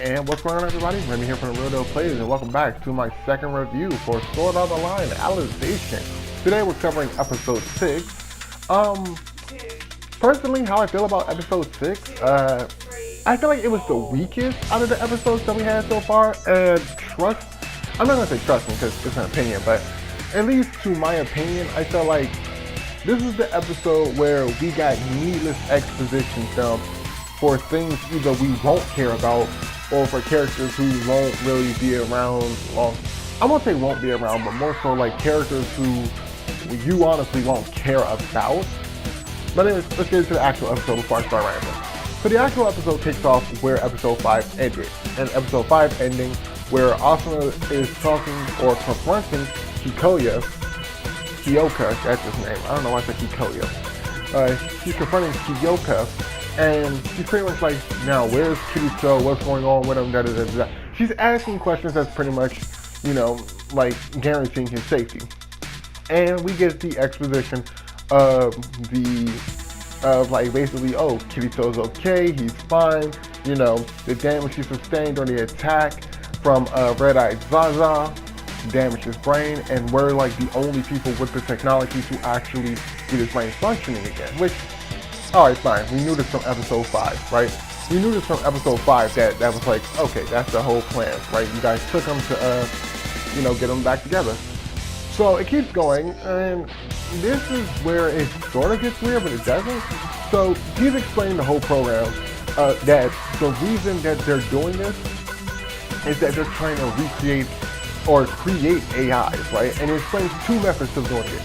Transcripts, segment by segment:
And what's going on, everybody? Remy here from Therealdealplays, and welcome back to my second review for Alicization. Today we're covering episode 6. Personally, how I feel about episode 6, I feel like it was the weakest out of the episodes that we had so far, and I'm not going to say trust me because it's an opinion, but at least to my opinion, I felt like this is the episode where we got needless exposition dump for things either we won't care about or for characters who won't really be around. Well, I won't say won't be around, but more so like characters who you honestly won't care about. But anyways, let's get into the actual episode before I start rambling. So the actual episode kicks off where episode 5 ended. And episode 5 ending where Asuna is talking or confronting Kyoka, that's his name. I don't know why I said Kyoka. She's confronting Kyoka, and she's pretty much like, now where's Kirito? What's going on with him? Da, da, da, da. She's asking questions that's pretty much, like guaranteeing his safety. And we get the exposition of like basically, oh, Kirito's okay, he's fine. The damage he sustained during the attack from Red-Eyed Zaza damaged his brain, and we're like the only people with the technology to actually get his brain functioning again, which, alright, fine, we knew this from episode 5, right? We knew this from episode 5 that was like, okay, that's the whole plan, right? You guys took him to, get him back together. So it keeps going, and this is where it sort of gets weird, but it doesn't. So he's explaining the whole program, that the reason that they're doing this is that they're trying to recreate or create AIs, right? And it explains 2 methods of doing it.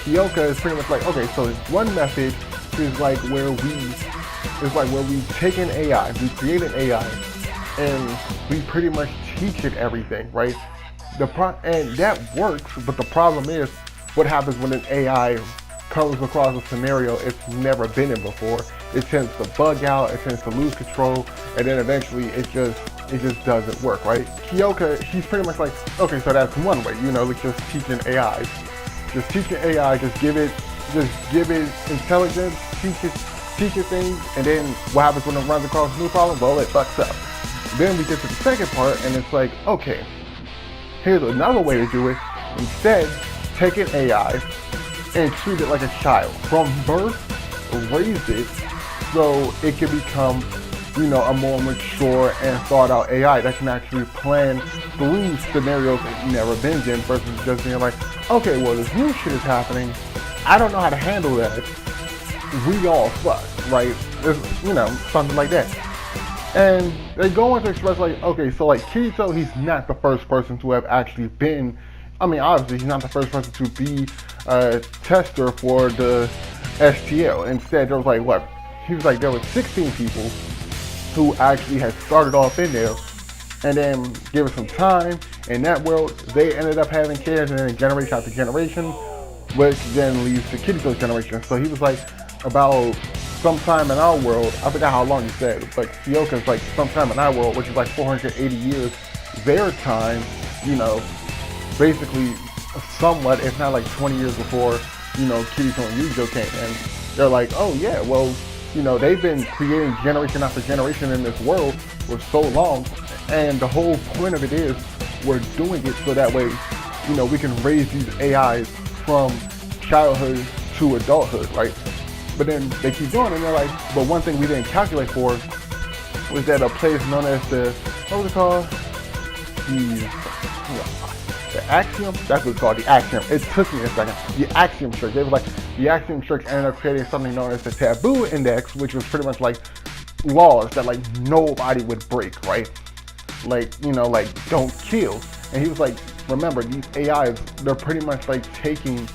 Kyoka is pretty much like, okay, so one method is like where we take an AI, we create an AI, and we pretty much teach it everything, right? And that works, but the problem is what happens when an AI comes across a scenario it's never been in before. It tends to bug out, it tends to lose control, and then eventually it just doesn't work, right? Kyoka, she's pretty much like, okay, so that's one way, like just teaching AI. Just teaching AI, just give it intelligence, teach it things, and then what happens when it runs across a new problem? Well, it fucks up. Then we get to the second part, and it's like, okay, here's another way to do it. Instead, take an AI and treat it like a child. From birth, raise it so it can become, a more mature and thought out AI that can actually plan through scenarios that you've never been in versus just being like, okay, well, this new shit is happening. I don't know how to handle that. We all fuck, right? Something like that. And they go on to express like, okay, so like Kirito, he's not the first person to have actually been, obviously he's not the first person to be a tester for the STL. Instead, there was like, there were 16 people who actually had started off in there, and then give it some time. In that world, they ended up having kids, and then generation after generation, which then leads to Kirito's generation. So he was like, about sometime in our world, I forgot how long he said, but Kyoka's like sometime in our world, which is like 480 years their time, basically somewhat, if not like 20 years before, Kirito and Yujo came. And they're like, oh yeah, well, they've been creating generation after generation in this world for so long, and the whole point of it is we're doing it so that way, we can raise these AIs from childhood to adulthood, right? But then they keep going, and they're like, but one thing we didn't calculate for was that a place known as the, what was it called? The Axiom? That's what it's called, the Axiom. It took me a second. The Axiom Church. They were like, the Axiom Church ended up creating something known as the Taboo Index, which was pretty much like laws that like nobody would break, right? Like, don't kill. And he was like, remember, these AIs, they're pretty much like taking,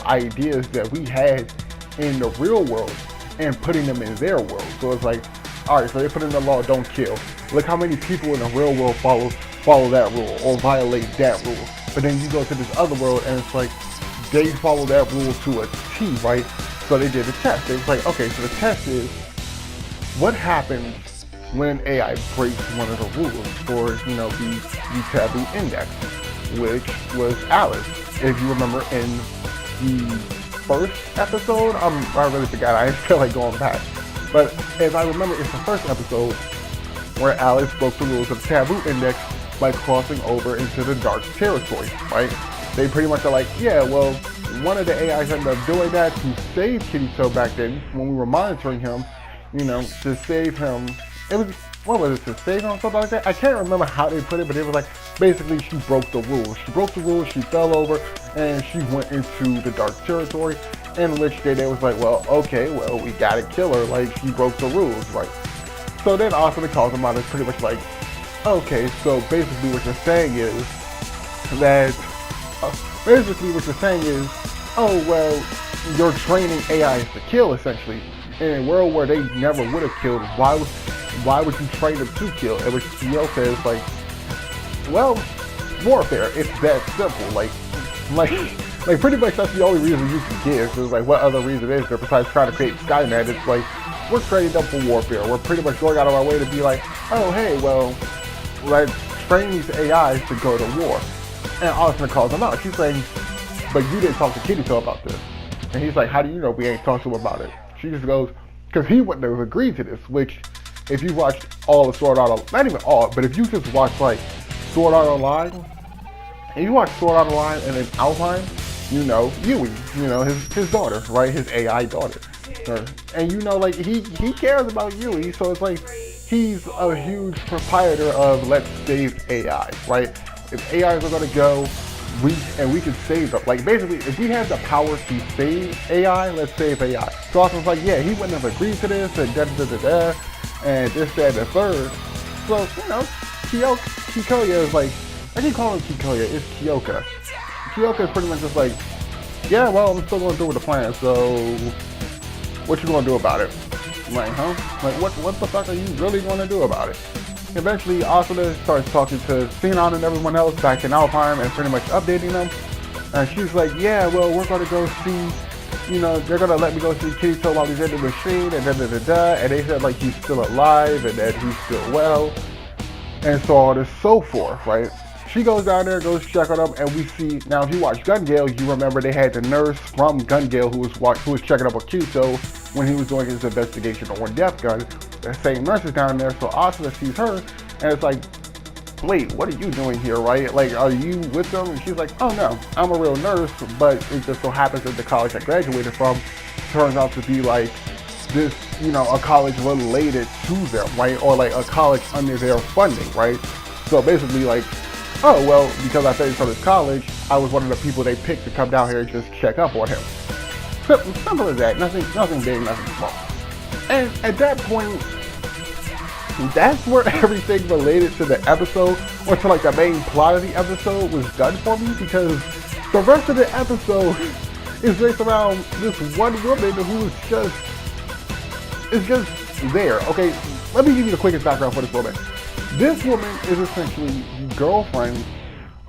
ideas that we had in the real world and putting them in their world. So it's like, all right, so they put in the law, don't kill. Look how many people in the real world follow that rule or violate that rule. But then you go to this other world and it's like, they follow that rule to a T, right? So they did a test. It was like, okay, so the test is, what happens when an AI breaks one of the rules for, the taboo index, which was Alice. If you remember in the first episode, I really forgot, I feel like going back. But if I remember, it's the first episode, where Alice broke the rules of the Taboo Index by crossing over into the dark territory, right? They pretty much are like, yeah, well, one of the AIs ended up doing that to save Kirito back then when we were monitoring him, you know, to save him. It was, what was it, to save him or something like that? I can't remember how they put it, but it was like, basically she broke the rules. She broke the rules, she fell over, and she went into the dark territory, in which they was like, well, okay, well, we gotta kill her, like, she broke the rules, right? So then also the calls them out is pretty much like, okay, so basically what you're saying is that, oh, well, you're training AIs to kill, essentially. In a world where they never would have killed, why would you train them to kill? And which Kyoka is like, well, warfare, it's that simple. Like pretty much that's the only reason you can give. So it's like, what other reason is there besides trying to create Skynet? It's like, we're training them for warfare. We're pretty much going out of our way to be like, oh, hey, well, let's train these AIs to go to war. And Asuna calls him out. She's saying, but you didn't talk to Kirito about this. And he's like, how do you know we ain't talked to him about it? She just goes, because he wouldn't have agreed to this, which, if you watched all of Sword Art Online, not even all, but if you just watch, like, Sword Art Online, and you watch Sword Art Online and then Alpine, you know, Yui, you know, his daughter, right, his AI daughter. And you know, like, he cares about Yui, so it's like, he's a huge proprietor of let's save AI, right? If AIs are gonna go, we can save them. Like, basically, if we have the power to save AI, let's save AI. So Austin's like, yeah, he wouldn't have agreed to this, and da-da-da-da-da, and this, that, and the third. So, you know, Kikoya is like, I keep calling him Kikoya, it's Kyoka. Kyoka is pretty much just like, yeah, well, I'm still going through with the plan, so what you gonna do about it? I'm like, huh? Like, what the fuck are you really gonna do about it? Eventually, Asuna starts talking to Sinon and everyone else back in Alfheim and pretty much updating them. And she's like, yeah, well, we're going to go see, you know, they're going to let me go see Kirito while he's in the machine and da-da-da-da. And they said, like, he's still alive and that he's still well. And so on and so forth, right? She goes down there, goes check on him, and we see, now if you watch Gun Gale, you remember they had the nurse from Gun Gale who was checking up on Kirito when he was doing his investigation on Death Gun. The same nurse is down there, so Asuna sees her, and it's like, wait, what are you doing here, right? Like, are you with them? And she's like, oh no, I'm a real nurse, but it just so happens that the college I graduated from turns out to be like this, you know, a college related to them, right? Or like a college under their funding, right? So basically like, oh, well, because I studied from this college, I was one of the people they picked to come down here and just check up on him. Simple as that, nothing big, nothing small. And at that point, that's where everything related to the episode, or to like the main plot of the episode, was done for me, because the rest of the episode is based around this one woman who is just there. Okay, let me give you the quickest background for this woman. This woman is essentially the girlfriend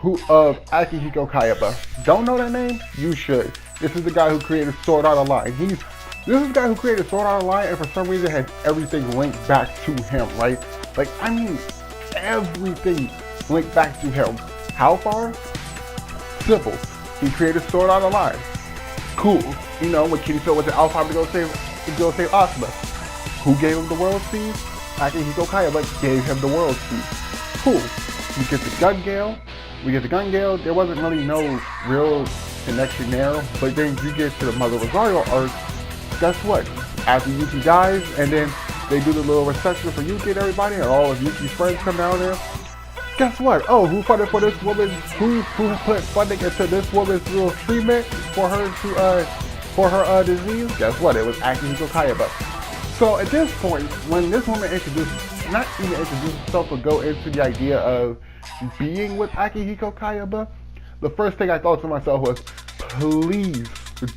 of Akihiko Kayaba. Don't know that name? You should. This is the guy who created Sword Art Online. This is the guy who created Sword Art Online, and for some reason has everything linked back to him, right? Like, I mean, everything linked back to him. How far? Simple. He created Sword Art Online. Cool. You know, when Kirito went to Alpha to go save Asuna. Who gave him the world speed? Akihiko Kayaba gave him the world speed. Cool. We get the Gun Gale. There wasn't really no real connection there, but then you get to the Mother Rosario arc. Guess what? After Yuki dies, and then they do the little reception for Yuki and everybody, and all of Yuki's friends come down there. Guess what? Oh, who funded for this woman? Who put funding into this woman's little treatment for her disease? Guess what? It was Akihiko Kayaba. So at this point, when this woman not even introduced herself, but go into the idea of being with Akihiko Kayaba, the first thing I thought to myself was, please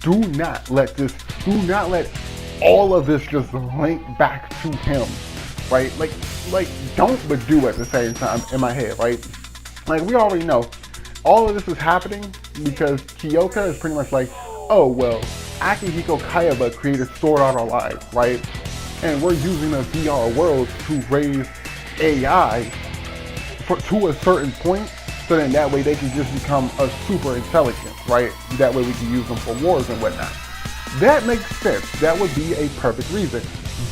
do not let all of this just link back to him, right? Like don't but do at the same time in my head, right? Like, we already know all of this is happening because Kyoka is pretty much like, oh, well, Akihiko Kayaba created Sword Art Online, right? And we're using the VR world to raise AI to a certain point, so then that way they can just become a super intelligent, right? That way we can use them for wars and whatnot. That makes sense. That would be a perfect reason.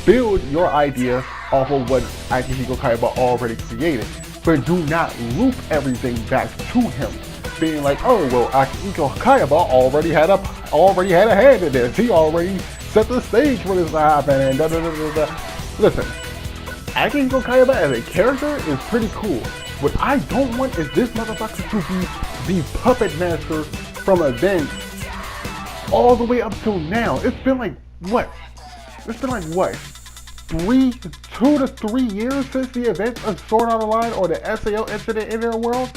Build your idea off of what Akihiko Kaiba already created, but do not loop everything back to him, being like, oh well, Akihiko Kaiba already had a hand in this. He already set the stage for this to happen and da da da da da. Listen, Akihiko Kaiba as a character is pretty cool. What I don't want is this motherfucker to be the puppet master from events all the way up till now. It's been like what? 2 to 3 years since the events of Sword Art Online or the SAO incident in their world.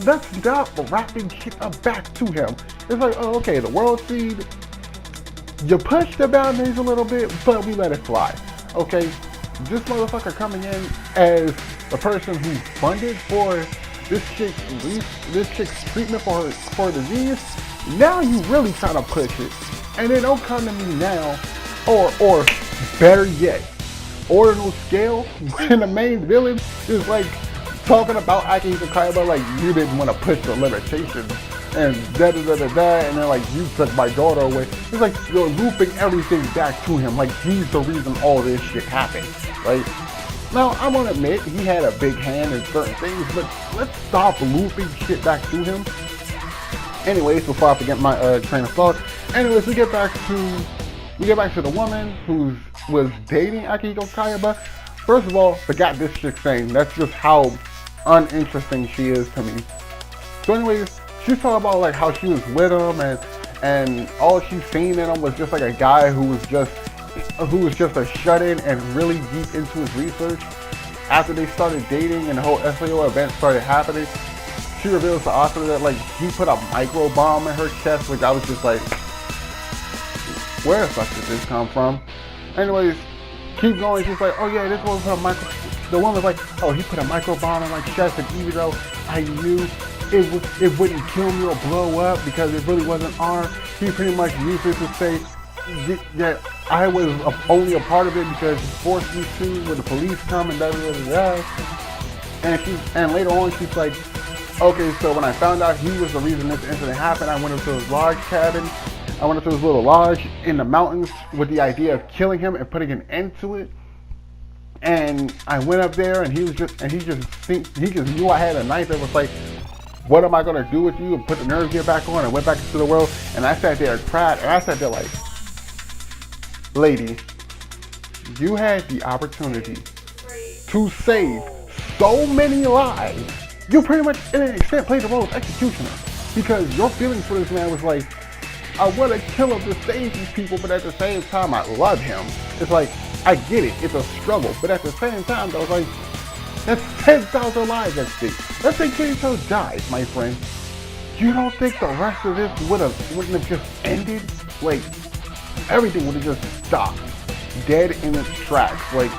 Let's stop wrapping shit up back to him. It's like, oh, okay, the world seed, you pushed the boundaries a little bit, but we let it fly. Okay, this motherfucker coming in as the person who funded for this chick's treatment for her disease. Now you really trying to push it, and then don't come to me now, or better yet, ordinal scale when the main villain is like talking about Akihiko Kaiba like you didn't want to push the limitations and da da da da da, and then like you took my daughter away. It's like you're looping everything back to him, like he's the reason all this shit happened. Like, now I won't admit he had a big hand in certain things, but let's stop looping shit back to him. Anyways, before I forget my train of thought. Anyways, we get back to the woman who was dating Akihiko Kaiba. First of all, forgot this chick's name. That's just how uninteresting she is to me. So anyways, she's talking about like how she was with him and all she's seen in him was just like a guy who was just a shut-in and really deep into his research. After they started dating and the whole SAO event started happening, she reveals to Asuna that like he put a micro bomb in her chest, which I was just like, where the fuck did this come from? Anyways, keep going. She's like, oh yeah, this one put a micro. The woman's like, oh, he put a micro bomb in my chest, and even though I knew it wouldn't kill me or blow up because it really wasn't armed, he pretty much used it to say that I was only a part of it because he forced me to when the police come and da da da da. And later on she's like, okay, so when I found out he was the reason this incident happened, I went into his lodge cabin. I went into his little lodge in the mountains with the idea of killing him and putting an end to it. And I went up there and he just knew I had a knife that was like, what am I gonna do with you? And put the nerve gear back on and went back into the world. And I sat there and cried, and I sat there like, lady, you had the opportunity to save so many lives. You pretty much, in an extent, played the role of executioner, because your feelings for this man was like, I want to kill him to save these people, but at the same time, I love him. It's like, I get it, it's a struggle, but at the same time, though, like, that's 10,000 lives at stake. Let's say Kirito dies, my friend. You don't think the rest of this wouldn't have just ended? Like, everything would have just stopped, dead in its tracks. Like,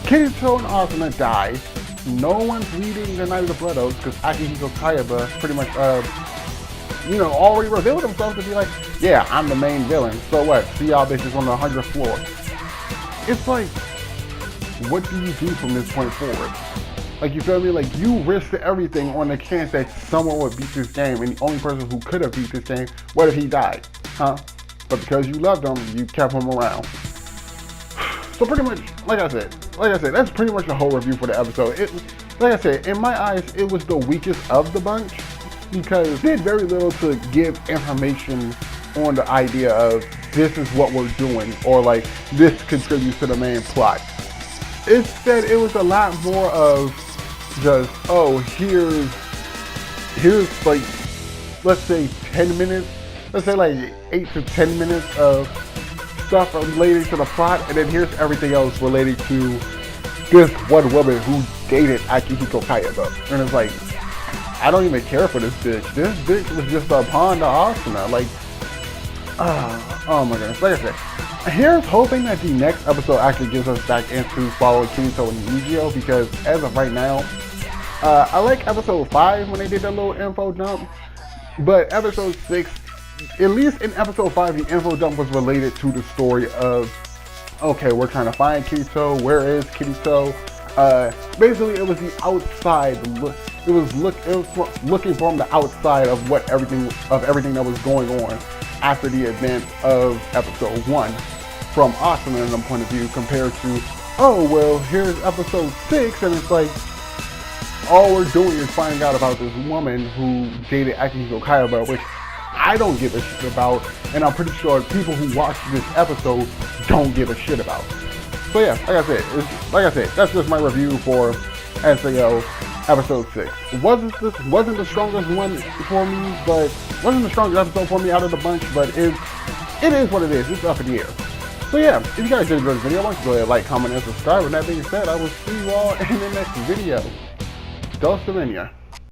Kirito and Asuna die. No one's leading the Night of the Blood Oaths because Akihiko Kaiba pretty much, already revealed himself to be like, yeah, I'm the main villain. So what? See y'all bitches on the 100th floor. It's like, what do you do from this point forward? Like, you feel me? Like, you risked everything on the chance that someone would beat this game, and the only person who could have beat this game, what if he died? Huh? But because you loved him, you kept him around. So pretty much, like I said, that's pretty much the whole review for the episode. Like I said, in my eyes, it was the weakest of the bunch because it did very little to give information on the idea of this is what we're doing or like this contributes to the main plot. Instead, it was a lot more of just, oh, here's like, let's say 10 minutes, let's say like 8 to 10 minutes of stuff related to the plot, and then here's everything else related to this one woman who dated Akihiko Kaiba. And it's like, I don't even care for this bitch. This bitch was just a pawn to Asuna. Like, oh my goodness. Like I said, here's hoping that the next episode actually gives us back into following Kirito and Yujiro, because as of right now, I like episode 5 when they did that little info dump, but episode 6, at least in episode 5, the info dump was related to the story of, okay, we're trying to find Kirito, where is Kirito? Basically, it was the outside look. It was looking from the outside of everything that was going on after the event of episode 1, from Asuna point of view, compared to oh, well, here's episode 6, and it's like, all we're doing is finding out about this woman who dated Akihiko Kaiba, which I don't give a shit about, and I'm pretty sure people who watch this episode don't give a shit about. So yeah, like I said, that's just my review for SAO episode 6. Wasn't the strongest one for me, but wasn't the strongest episode for me out of the bunch, but it is what it is. It's up in the air. So yeah, if you guys did enjoy this video, why don't you go ahead, like, comment, and subscribe. With that being said, I will see you all in the next video. Dos Dominion.